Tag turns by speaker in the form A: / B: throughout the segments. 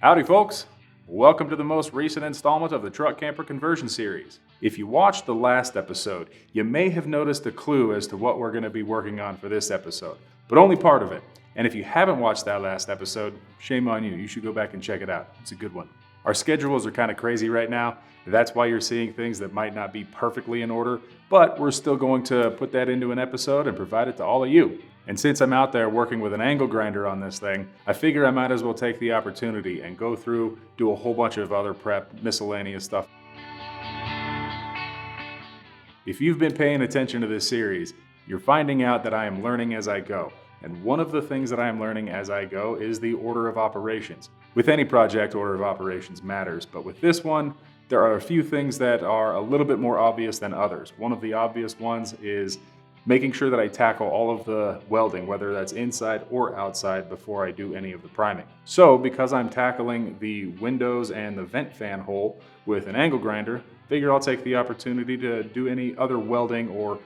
A: Howdy folks, welcome to the most recent installment of the Truck Camper Conversion Series. If you watched the last episode, you may have noticed a clue as to what we're going to be working on for this episode, but only part of it. And if you haven't watched that last episode, shame on you, you should go back and check it out. It's a good one. Our schedules are kind of crazy right now. That's why you're seeing things that might not be perfectly in order, but we're still going to put that into an episode and provide it to all of you. And since I'm out there working with an angle grinder on this thing, I figure I might as well take the opportunity and go through, do a whole bunch of other prep, miscellaneous stuff. If you've been paying attention to this series, you're finding out that I am learning as I go. And one of the things that I am learning as I go is the order of operations. With any project, order of operations matters, but with this one, there are a few things that are a little bit more obvious than others. One of the obvious ones is making sure that I tackle all of the welding, whether that's inside or outside, before I do any of the priming. So because I'm tackling the windows and the vent fan hole with an angle grinder, figure I'll take the opportunity to do any other welding or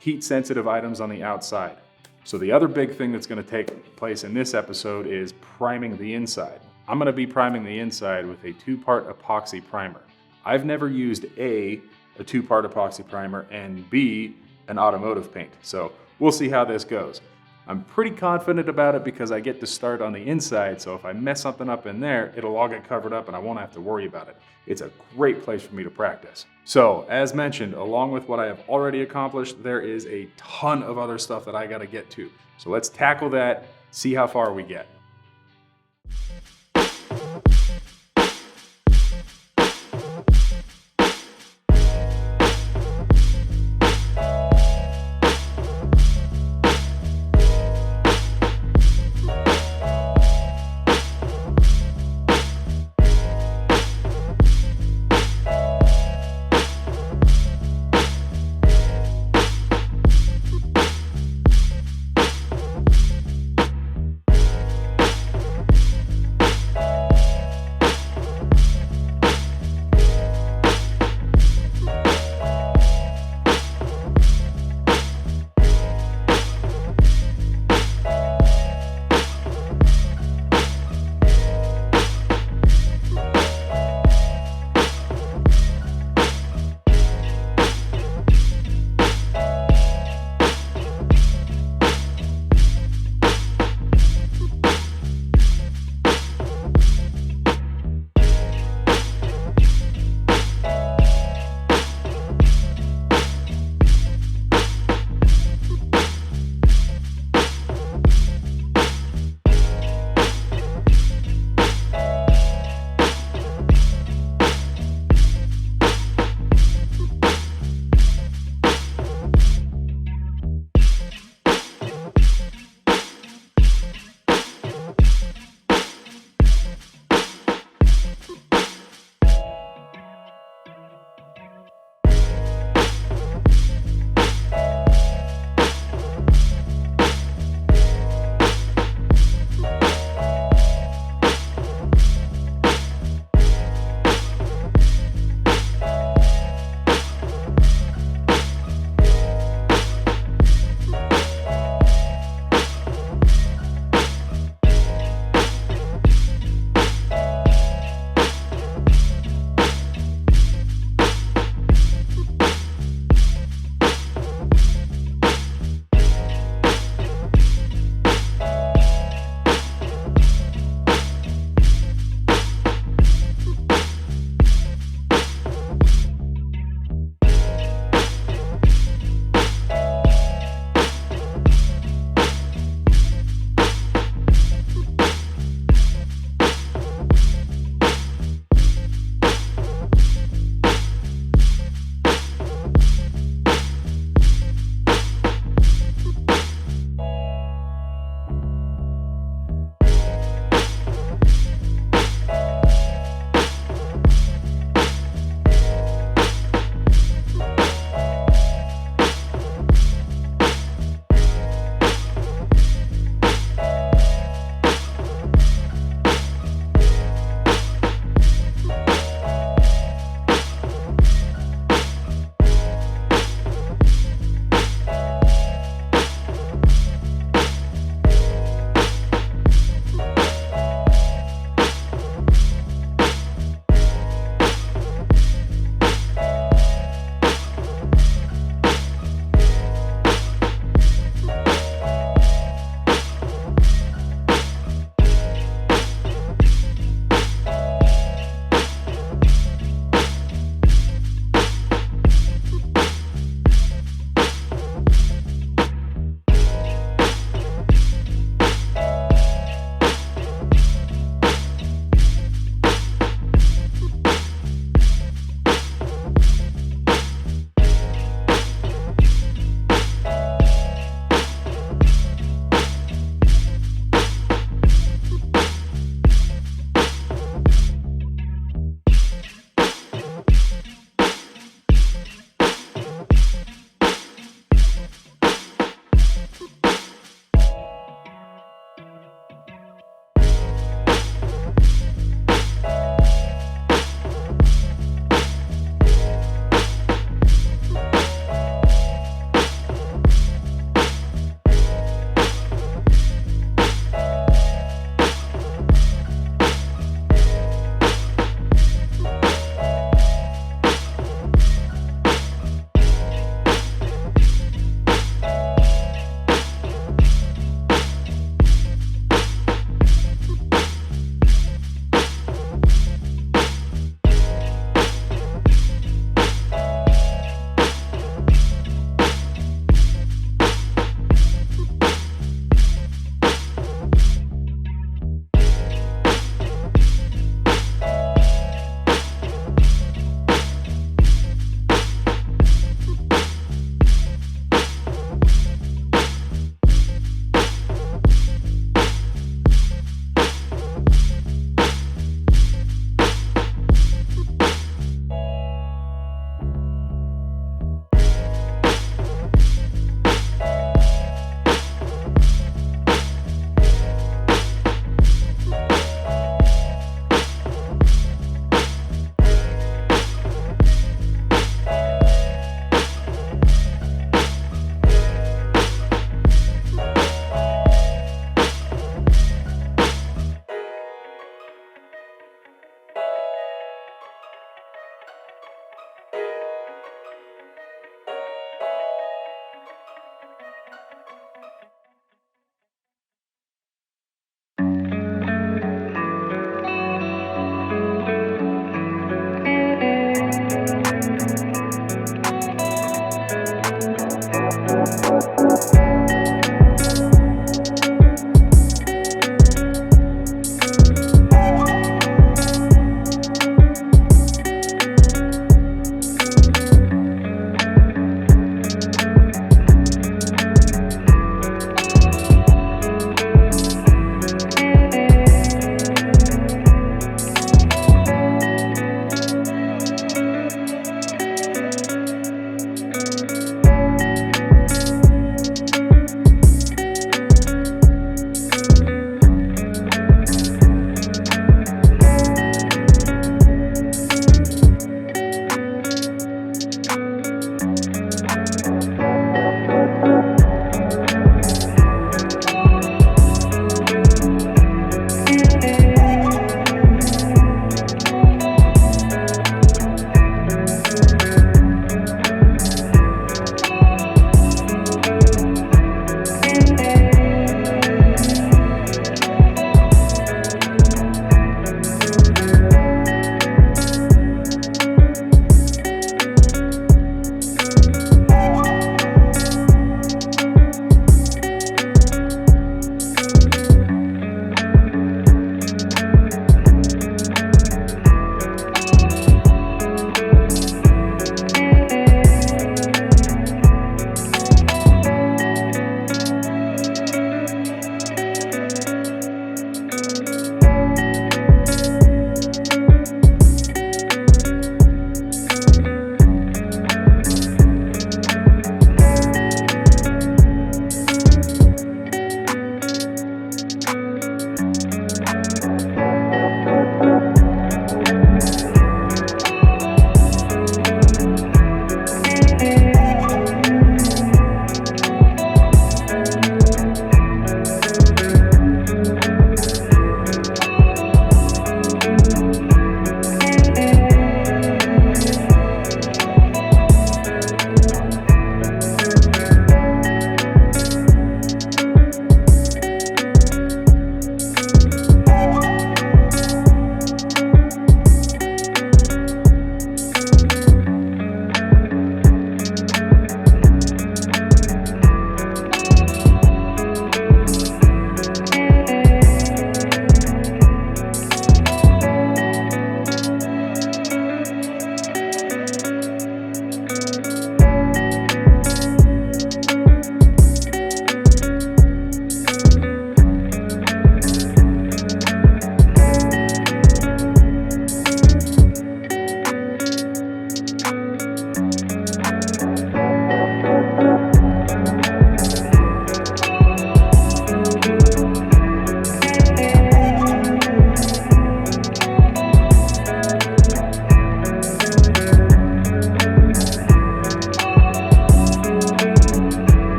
A: heat sensitive items on the outside. So the other big thing that's going to take place in this episode is priming the inside. I'm going to be priming the inside with a 2-part epoxy primer. I've never used a 2-part epoxy primer and B, an automotive paint. So we'll see how this goes. I'm pretty confident about it because I get to start on the inside, so if I mess something up in there, it'll all get covered up and I won't have to worry about it. It's a great place for me to practice. So, as mentioned, along with what I have already accomplished, there is a ton of other stuff that I gotta get to. So let's tackle that, see how far we get.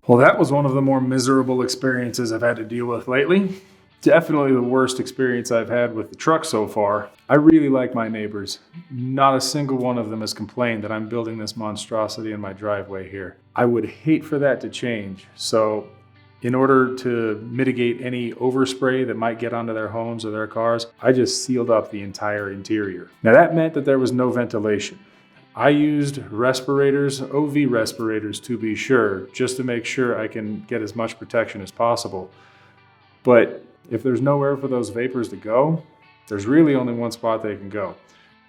A: Well, that was one of the more miserable experiences I've had to deal with lately. Definitely the worst experience I've had with the truck so far. I really like my neighbors. Not a single one of them has complained that I'm building this monstrosity in my driveway here. I would hate for that to change. So in order to mitigate any overspray that might get onto their homes or their cars, I just sealed up the entire interior. Now that meant that there was no ventilation. I used respirators, OV respirators to be sure, just to make sure I can get as much protection as possible. But if there's nowhere for those vapors to go, there's really only one spot they can go.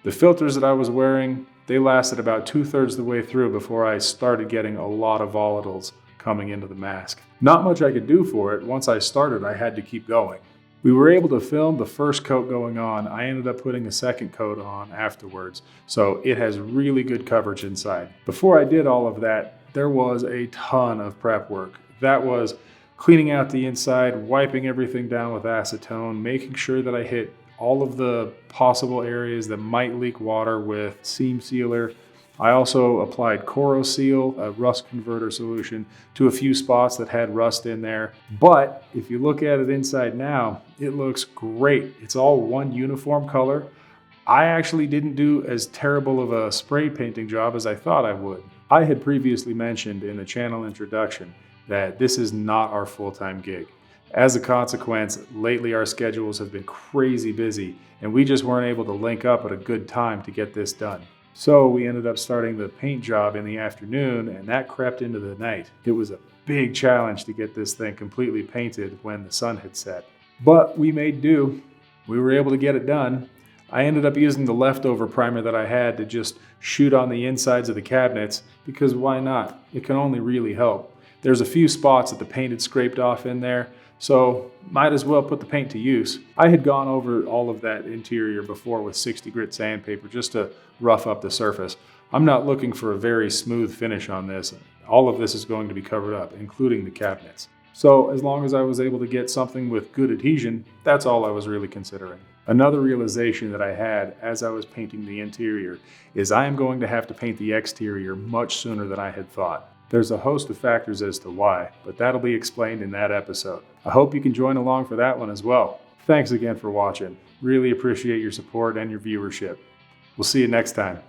A: The filters that I was wearing, they lasted about 2/3 of the way through before I started getting a lot of volatiles coming into the mask. Not much I could do for it. Once I started, I had to keep going. We were able to film the first coat going on. I ended up putting a second coat on afterwards, so it has really good coverage inside. Before I did all of that, there was a ton of prep work. That was cleaning out the inside, wiping everything down with acetone, making sure that I hit all of the possible areas that might leak water with seam sealer. I also applied CoroSeal, a rust converter solution, to a few spots that had rust in there. But if you look at it inside now, it looks great. It's all one uniform color. I actually didn't do as terrible of a spray painting job as I thought I would. I had previously mentioned in the channel introduction that this is not our full-time gig. As a consequence, lately our schedules have been crazy busy and we just weren't able to link up at a good time to get this done. So we ended up starting the paint job in the afternoon and that crept into the night. It was a big challenge to get this thing completely painted when the sun had set. But we made do. We were able to get it done. I ended up using the leftover primer that I had to just shoot on the insides of the cabinets because why not? It can only really help. There's a few spots that the paint had scraped off in there, so might as well put the paint to use. I had gone over all of that interior before with 60 grit sandpaper just to rough up the surface. I'm not looking for a very smooth finish on this. All of this is going to be covered up, including the cabinets. So as long as I was able to get something with good adhesion, that's all I was really considering. Another realization that I had as I was painting the interior is I am going to have to paint the exterior much sooner than I had thought. There's a host of factors as to why, but that'll be explained in that episode. I hope you can join along for that one as well. Thanks again for watching. Really appreciate your support and your viewership. We'll see you next time.